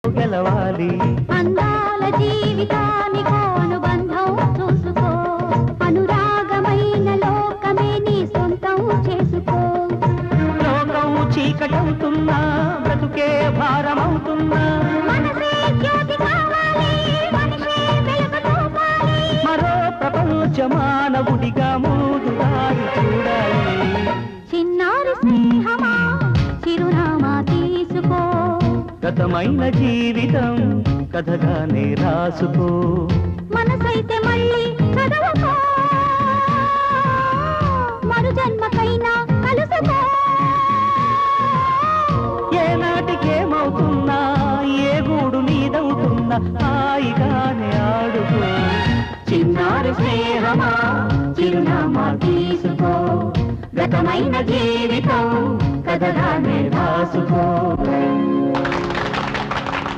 గెలవాలి అందాల జీవితానికి అనుబంధం చూసుకో అనురాగమైన లోకమే నీ సొంతం చేసుకో లోకం చీకటవుతున్నా బ్రతుకే భారమవుతున్నా మనసే జ్యోతి కావాలి మనిషే వెలుగుతో పాలి మరో ప్రపంచ మానవుడిగా ముందు దారి చూడాలి చిన్నారి స్నేహమా చిరునామా తీసుకో గతమైన జీవితం కథగానే రాసుకో మనసైతే మళ్ళీ చదవకో మరు జన్మకైనా కలుసుకో ఏనాటికేమవుతున్నా ఏ గూడు నీదవుతున్నా హాయిగానే ఆడుకో చిన్నారి స్నేహమా చిరునామా తీసుకో గతమైన జీవితం కథగానే రాసుకో